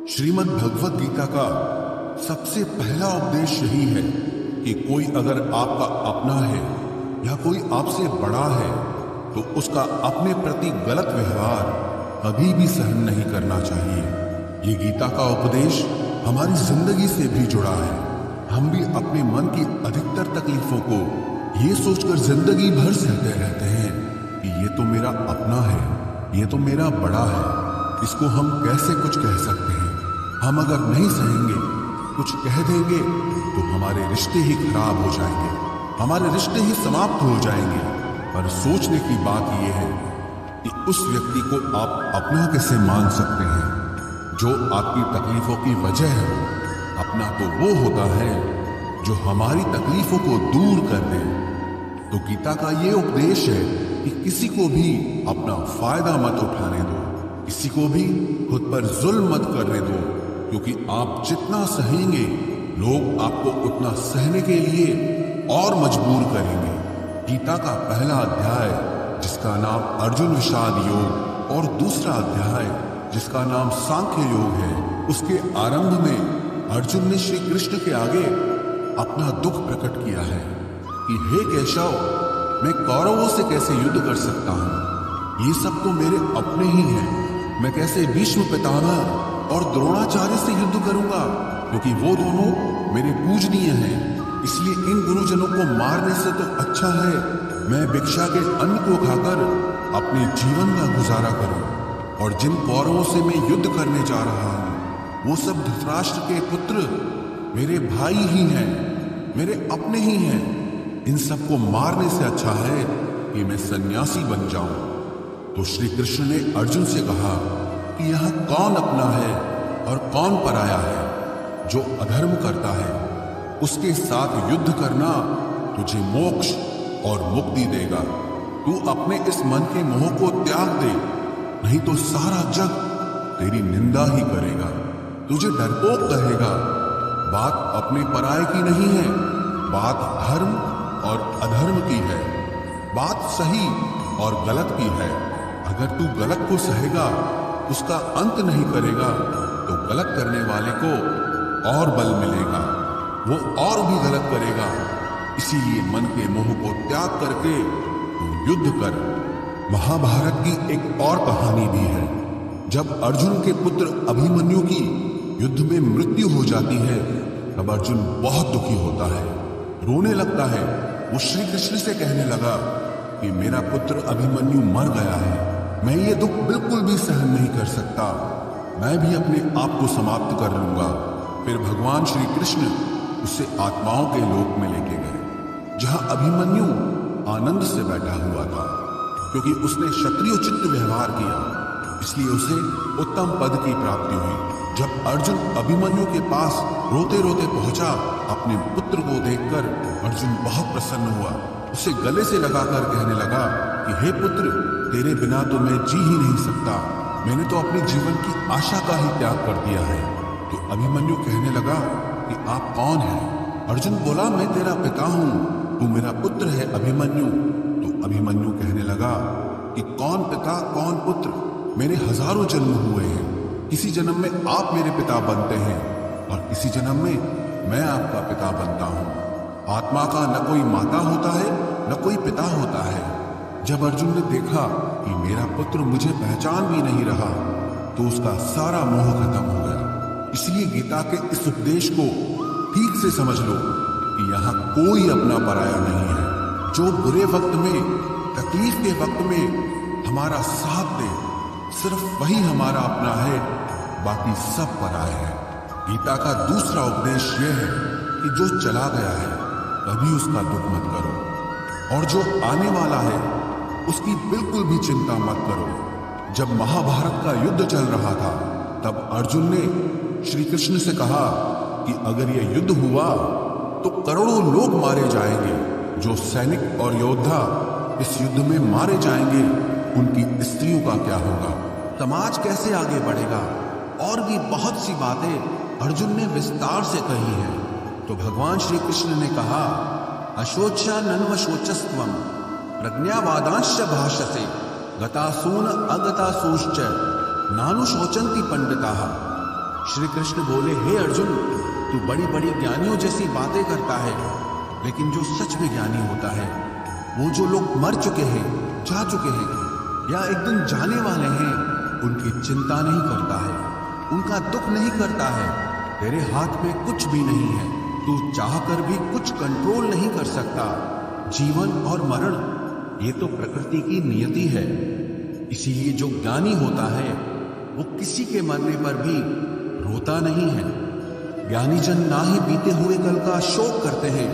श्रीमद् भगवत गीता का सबसे पहला उपदेश यही है कि कोई अगर आपका अपना है या कोई आपसे बड़ा है तो उसका अपने प्रति गलत व्यवहार कभी भी सहन नहीं करना चाहिए। ये गीता का उपदेश हमारी जिंदगी से भी जुड़ा है। हम भी अपने मन की अधिकतर तकलीफों को ये सोचकर जिंदगी भर सहते रहते हैं कि ये तो मेरा अपना है, ये तो मेरा बड़ा है, इसको हम कैसे कुछ कह सकते हैं। हम अगर नहीं सहेंगे, कुछ कह देंगे तो हमारे रिश्ते ही खराब हो जाएंगे, हमारे रिश्ते ही समाप्त हो जाएंगे। पर सोचने की बात यह है कि उस व्यक्ति को आप अपना कैसे मान सकते हैं जो आपकी तकलीफों की वजह है। अपना तो वो होता है जो हमारी तकलीफों को दूर कर दे। तो गीता का ये उपदेश है कि किसी को भी अपना फायदा मत उठाने दो, किसी को भी खुद पर जुल्म मत करने दो, क्योंकि आप जितना सहेंगे लोग आपको उतना सहने के लिए और मजबूर करेंगे। गीता का पहला अध्याय जिसका नाम अर्जुन विषाद योग और दूसरा अध्याय जिसका नाम सांख्य योग है, उसके आरंभ में अर्जुन ने श्री कृष्ण के आगे अपना दुख प्रकट किया है कि हे केशव, मैं कौरवों से कैसे युद्ध कर सकता हूँ, ये सब तो मेरे अपने ही हैं। मैं कैसे भीष्म पितामह और द्रोणाचार्य से युद्ध करूंगा, क्योंकि वो दोनों मेरे पूजनीय हैं। इसलिए इन गुरुजनों को मारने से तो अच्छा है मैं भिक्षा के अन्न को खाकर अपने जीवन का गुजारा करूं। और जिन कौरवों से मैं युद्ध करने जा रहा हूं वो सब धृतराष्ट्र के पुत्र मेरे भाई ही हैं, मेरे अपने ही हैं। इन सबको मारने से अच्छा है कि मैं सन्यासी बन जाऊं। तो श्री कृष्ण ने अर्जुन से कहा कि यह कौन अपना है और कौन पराया है। जो अधर्म करता है उसके साथ युद्ध करना तुझे मोक्ष और मुक्ति देगा। तू अपने इस मन के मोह को त्याग दे, नहीं तो सारा जग तेरी निंदा ही करेगा, तुझे डरपोक कहेगा। बात अपने पराये की नहीं है, बात धर्म और अधर्म की है, बात सही और गलत की है। अगर तू गलत को सहेगा, उसका अंत नहीं करेगा, तो गलत करने वाले को और बल मिलेगा, वो और भी गलत करेगा। इसीलिए मन के मोह को त्याग करके तू युद्ध कर। महाभारत की एक और कहानी भी है। जब अर्जुन के पुत्र अभिमन्यु की युद्ध में मृत्यु हो जाती है तब अर्जुन बहुत दुखी होता है, रोने लगता है। वो श्री कृष्ण से कहने लगा कि मेरा पुत्र अभिमन्यु मर गया है, मैं ये दुख बिल्कुल भी सहन नहीं कर सकता, मैं भी अपने आप को समाप्त कर लूंगा। फिर भगवान श्री कृष्ण उसे आत्माओं के लोक में लेके गए, जहां अभिमन्यु आनंद से बैठा हुआ था, क्योंकि उसने क्षत्रियोचित व्यवहार किया, इसलिए उसे उत्तम पद की प्राप्ति हुई। जब अर्जुन अभिमन्यु के पास रोते रोते पहुंचा, अपने पुत्र को देखकर अर्जुन बहुत प्रसन्न हुआ, उसे गले से लगाकर कहने लगा कि हे पुत्र, तेरे बिना तो मैं जी ही नहीं सकता, मैंने तो अपने जीवन की आशा का ही त्याग कर दिया है। तो अभिमन्यु कहने लगा कि आप कौन हैं? अर्जुन बोला, मैं तेरा पिता हूं, तू मेरा पुत्र है अभिमन्यु। तो अभिमन्यु कहने लगा कि कौन पिता कौन पुत्र, मेरे हजारों जन्म हुए हैं, किसी जन्म में आप मेरे पिता बनते हैं और किसी जन्म में मैं आपका पिता बनता हूं। आत्मा का न कोई माता होता है न कोई पिता होता है। जब अर्जुन ने देखा कि मेरा पुत्र मुझे पहचान भी नहीं रहा तो उसका सारा मोह खत्म हो गया। इसलिए गीता के इस उपदेश को ठीक से समझ लो कि यहाँ कोई अपना पराया नहीं है। जो बुरे वक्त में, तकलीफ के वक्त में हमारा साथ दे, सिर्फ वही हमारा अपना है, बाकी सब पराया है। गीता का दूसरा उपदेश यह है कि जो चला गया है कभी उसका दुख मत करो, और जो आने वाला है उसकी बिल्कुल भी चिंता मत करो। जब महाभारत का युद्ध चल रहा था तब अर्जुन ने श्री कृष्ण से कहा कि अगर यह युद्ध हुआ तो करोड़ों लोग मारे जाएंगे। जो सैनिक और योद्धा इस युद्ध में मारे जाएंगे उनकी स्त्रियों का क्या होगा, समाज कैसे आगे बढ़ेगा, और भी बहुत सी बातें अर्जुन ने विस्तार से कही हैं। तो भगवान श्री कृष्ण ने कहा, अशोचा नन्व शोचस्त्वम प्रज्ञावादांश्च भाषसे गतासून अगतासूश्च नानुशोचन्ति पंडिताः। श्री कृष्ण बोले, हे अर्जुन, तू बड़ी बड़ी ज्ञानियों जैसी बातें करता है, लेकिन जो सच में ज्ञानी होता है, वो जो लोग मर चुके हैं, जा चुके हैं या एक दिन जाने वाले हैं, उनकी चिंता नहीं करता है, उनका दुख नहीं करता है। तेरे हाथ में कुछ भी नहीं है, तू चाहकर भी कुछ कंट्रोल नहीं कर सकता। जीवन और मरण ये तो प्रकृति की नियति है। इसीलिए जो ज्ञानी होता है वो किसी के मरने पर भी रोता नहीं है। ज्ञानी जन ना ही बीते हुए कल का शोक करते हैं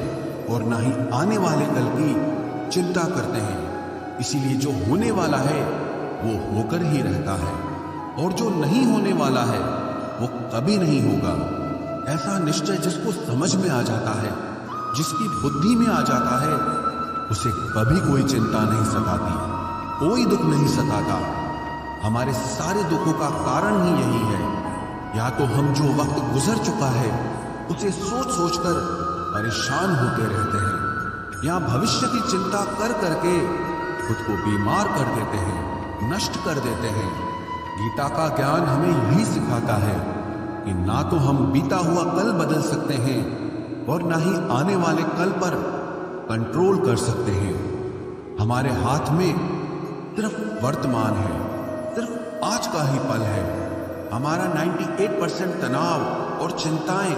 और ना ही आने वाले कल की चिंता करते हैं। इसीलिए जो होने वाला है वो होकर ही रहता है, और जो नहीं होने वाला है वो कभी नहीं होगा। ऐसा निश्चय जिसको समझ में आ जाता है, जिसकी बुद्धि में आ जाता है, उसे कभी कोई चिंता नहीं सताती, कोई दुख नहीं सताता। हमारे सारे दुखों का कारण ही यही है। या तो हम जो वक्त गुजर चुका है उसे सोच सोचकर परेशान होते रहते हैं, या भविष्य की चिंता कर करके खुद को बीमार कर देते हैं, नष्ट कर देते हैं। गीता का ज्ञान हमें यही सिखाता है कि ना तो हम बीता हुआ कल बदल सकते हैं और ना ही आने वाले कल पर कंट्रोल कर सकते हैं। हमारे हाथ में सिर्फ वर्तमान है, सिर्फ आज का ही पल है। हमारा 98% तनाव और चिंताएं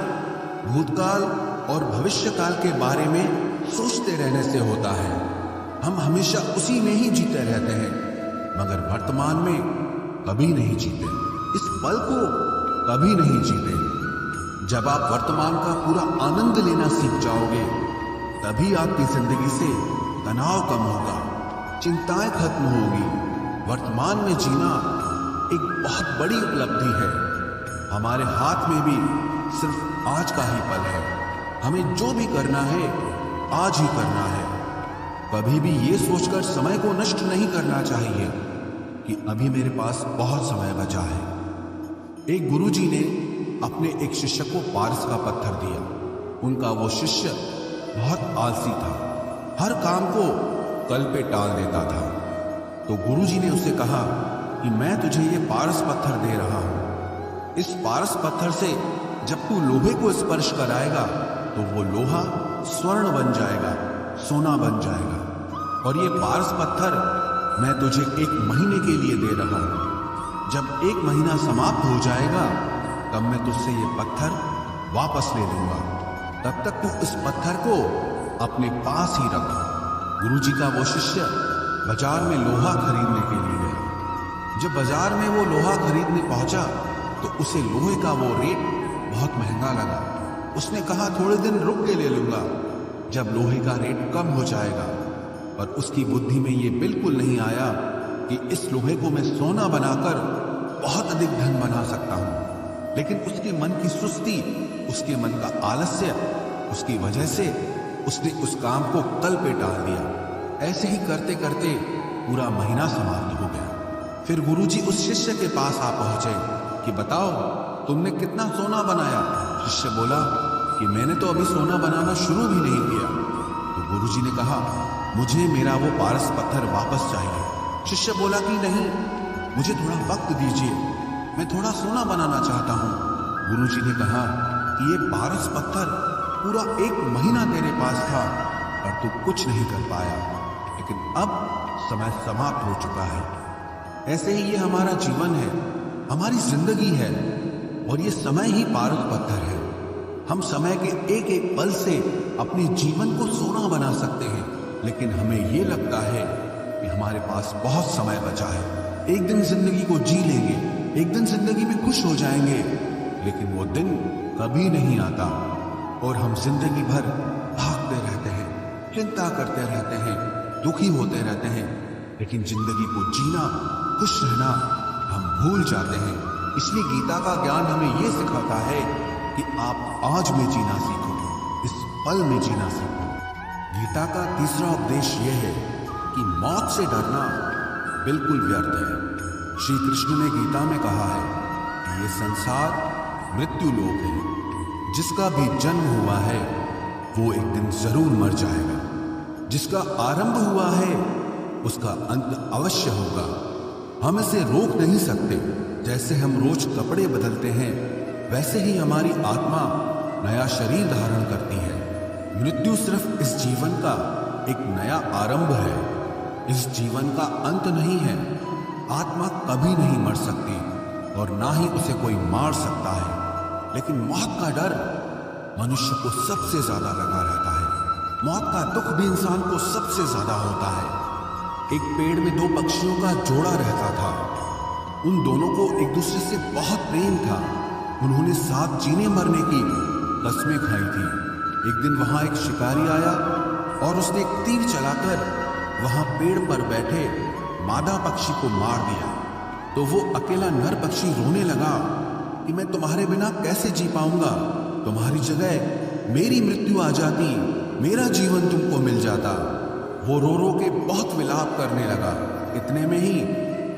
भूतकाल और भविष्यकाल के बारे में सोचते रहने से होता है। हम हमेशा उसी में ही जीते रहते हैं, मगर वर्तमान में कभी नहीं जीते, इस पल को कभी नहीं जीते। जब आप वर्तमान का पूरा आनंद लेना सीख जाओगे, तभी आपकी जिंदगी से तनाव कम होगा, चिंताएं खत्म होगी। वर्तमान में जीना एक बहुत बड़ी उपलब्धि है। हमारे हाथ में भी सिर्फ आज का ही पल है। हमें जो भी करना है आज ही करना है। कभी भी ये सोचकर समय को नष्ट नहीं करना चाहिए कि अभी मेरे पास बहुत समय बचा है। एक गुरुजी ने अपने एक शिष्य को पारस का पत्थर दिया। उनका वो शिष्य बहुत आलसी था, हर काम को कल पे टाल देता था। तो गुरुजी ने उसे कहा कि मैं तुझे ये पारस पत्थर दे रहा हूं। इस पारस पत्थर से जब तू लोहे को स्पर्श कराएगा तो वो लोहा स्वर्ण बन जाएगा, सोना बन जाएगा। और ये पारस पत्थर मैं तुझे 1 महीने के लिए दे रहा हूं। जब 1 महीना समाप्त हो जाएगा तब मैं तुझसे ये पत्थर वापस ले लूंगा। तब तक तू इस पत्थर को अपने पास ही रख। गुरुजी का वो शिष्य बाजार में लोहा खरीदने के लिए गया। जब बाजार में वो लोहा खरीदने पहुंचा तो उसे लोहे का वो रेट बहुत महंगा लगा। उसने कहा थोड़े दिन रुक के ले लूंगा, जब लोहे का रेट कम हो जाएगा। पर उसकी बुद्धि में ये बिल्कुल नहीं आया कि इस लोहे को मैं सोना बनाकर बहुत अधिक धन बना सकता हूं। लेकिन उसके मन की सुस्ती, उसके मन का आलस्य, उसकी वजह से उसने उस काम को कल पे टाल दिया। ऐसे ही करते करते पूरा महीना समाप्त हो गया। फिर गुरुजी उस शिष्य के पास आ पहुंचे कि बताओ तुमने कितना सोना बनाया। शिष्य बोला कि मैंने तो अभी सोना बनाना शुरू भी नहीं किया। तो गुरुजी ने कहा मुझे मेरा वो पारस पत्थर वापस चाहिए। शिष्य बोला कि नहीं, मुझे थोड़ा वक्त दीजिए, मैं थोड़ा सोना बनाना चाहता हूँ। गुरुजी ने कहा कि ये पारस पत्थर पूरा 1 महीना तेरे पास था पर तू कुछ नहीं कर पाया, लेकिन अब समय समाप्त हो चुका है। ऐसे ही ये हमारा जीवन है, हमारी जिंदगी है, और ये समय ही पारस पत्थर है। हम समय के एक एक पल से अपने जीवन को सोना बना सकते हैं, लेकिन हमें ये लगता है कि हमारे पास बहुत समय बचा है। एक दिन जिंदगी को जी लेंगे, एक दिन जिंदगी में खुश हो जाएंगे, लेकिन वो दिन कभी नहीं आता और हम जिंदगी भर भागते रहते हैं, चिंता करते रहते हैं, दुखी होते रहते हैं, लेकिन जिंदगी को जीना, खुश रहना हम भूल जाते हैं। इसलिए गीता का ज्ञान हमें ये सिखाता है कि आप आज में जीना सीखो, इस पल में जीना सीखो। गीता का तीसरा उपदेश यह है कि मौत से डरना बिल्कुल व्यर्थ है। श्री कृष्ण ने गीता में कहा है कि ये संसार मृत्यु लोक है। जिसका भी जन्म हुआ है वो एक दिन जरूर मर जाएगा। जिसका आरंभ हुआ है उसका अंत अवश्य होगा। हम इसे रोक नहीं सकते। जैसे हम रोज कपड़े बदलते हैं, वैसे ही हमारी आत्मा नया शरीर धारण करती है। मृत्यु सिर्फ इस जीवन का एक नया आरंभ है, इस जीवन का अंत नहीं है। आत्मा कभी नहीं मर सकती और ना ही उसे कोई मार सकता है, लेकिन मौत का डर मनुष्य को सबसे ज्यादा लगा रहता है। मौत का दुख भी इंसान को सबसे ज्यादा होता है। एक पेड़ में दो पक्षियों का जोड़ा रहता था। उन दोनों को एक दूसरे से बहुत प्रेम था। उन्होंने साथ जीने मरने की कस्में खाई थी। एक दिन वहां एक शिकारी आया और उसने एक तीर चलाकर वहां पेड़ पर बैठे मादा पक्षी को मार दिया। तो वो अकेला नर पक्षी रोने लगा कि मैं तुम्हारे बिना कैसे जी पाऊंगा। तुम्हारी जगह मेरी मृत्यु आ जाती, मेरा जीवन तुमको मिल जाता। वो रो रो के बहुत विलाप करने लगा। इतने में ही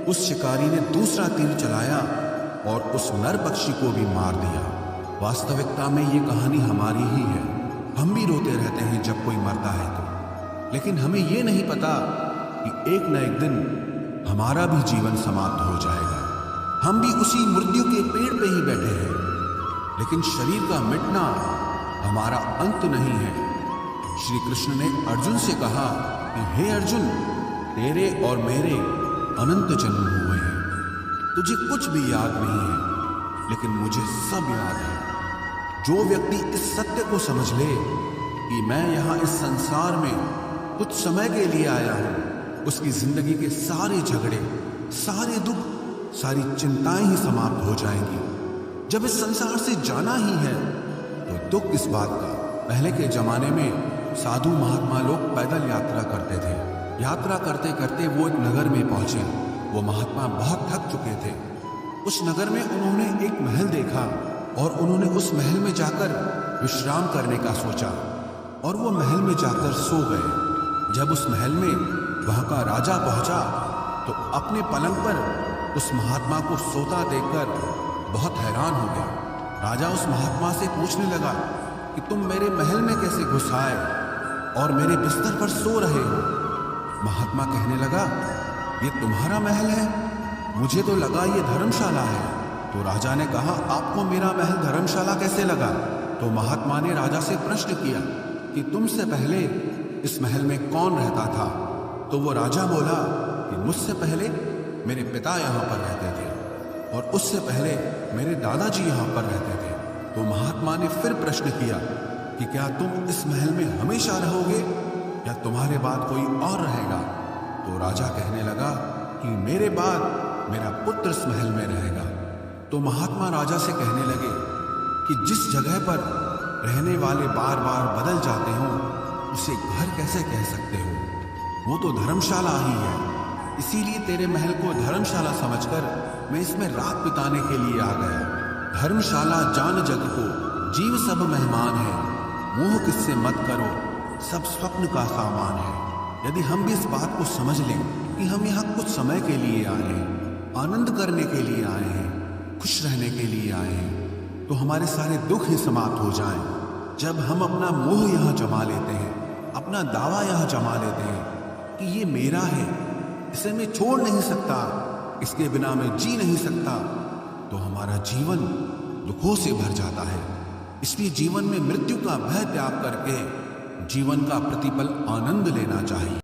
उस शिकारी ने दूसरा तीर चलाया और उस नर पक्षी को भी मार दिया। वास्तविकता में ये कहानी हमारी ही है। हम भी रोते रहते हैं जब कोई मरता है तो, लेकिन हमें ये नहीं पता कि एक न एक दिन हमारा भी जीवन समाप्त हो जाएगा। हम भी उसी मृत्यु के पेड़ पे ही बैठे हैं, लेकिन शरीर का मिटना हमारा अंत नहीं है। श्री कृष्ण ने अर्जुन से कहा कि हे अर्जुन, तेरे और मेरे अनंत जन्म हुए हैं। तुझे कुछ भी याद नहीं है, लेकिन मुझे सब याद है। जो व्यक्ति इस सत्य को समझ ले कि मैं यहां इस संसार में कुछ समय के लिए आया हूं, उसकी जिंदगी के सारे झगड़े, सारे दुख, सारी चिंताएं ही समाप्त हो जाएंगी। जब इस संसार से जाना ही है तो दुख इस बात का। पहले के जमाने में साधु महात्मा लोग पैदल यात्रा करते थे। यात्रा करते करते वो एक नगर में पहुंचे। वो महात्मा बहुत थक चुके थे। उस नगर में उन्होंने एक महल देखा और उन्होंने उस महल में जाकर विश्राम करने का सोचा और वो महल में जाकर सो गए। जब उस महल में वहां का राजा पहुंचा तो अपने पलंग पर उस महात्मा को सोता देखकर बहुत हैरान हो गया। राजा उस महात्मा से पूछने लगा कि तुम मेरे महल में कैसे घुस आए और मेरे बिस्तर पर सो रहे हो। महात्मा कहने लगा, ये तुम्हारा महल है? मुझे तो लगा ये धर्मशाला है। तो राजा ने कहा, आपको मेरा महल धर्मशाला कैसे लगा? तो महात्मा ने राजा से प्रश्न किया कि तुमसे पहले इस महल में कौन रहता था? तो वो राजा बोला कि मुझसे पहले मेरे पिता यहाँ पर रहते थे और उससे पहले मेरे दादाजी यहाँ पर रहते थे। तो महात्मा ने फिर प्रश्न किया कि क्या तुम इस महल में हमेशा रहोगे या तुम्हारे बाद कोई और रहेगा? तो राजा कहने लगा कि मेरे बाद मेरा पुत्र इस महल में रहेगा। तो महात्मा राजा से कहने लगे कि जिस जगह पर रहने वाले बार बार बदल जाते हो उसे घर कैसे कह सकते हो? वो तो धर्मशाला ही है। इसीलिए तेरे महल को धर्मशाला समझकर मैं इसमें रात बिताने के लिए आ गया। धर्मशाला जान जग को, जीव सब मेहमान है। मोह किससे मत करो, सब स्वप्न का सामान है। यदि हम भी इस बात को समझ लें कि हम यहाँ कुछ समय के लिए आए हैं, आनंद करने के लिए आए हैं, खुश रहने के लिए आए हैं, तो हमारे सारे दुख ही समाप्त हो जाएं। जब हम अपना मोह यहाँ जमा लेते हैं, अपना दावा यहाँ जमा लेते हैं कि ये मेरा है, इसे मैं छोड़ नहीं सकता, इसके बिना मैं जी नहीं सकता, तो हमारा जीवन दुखों से भर जाता है। इसलिए जीवन में मृत्यु का भय त्याग करके जीवन का प्रतिपल आनंद लेना चाहिए।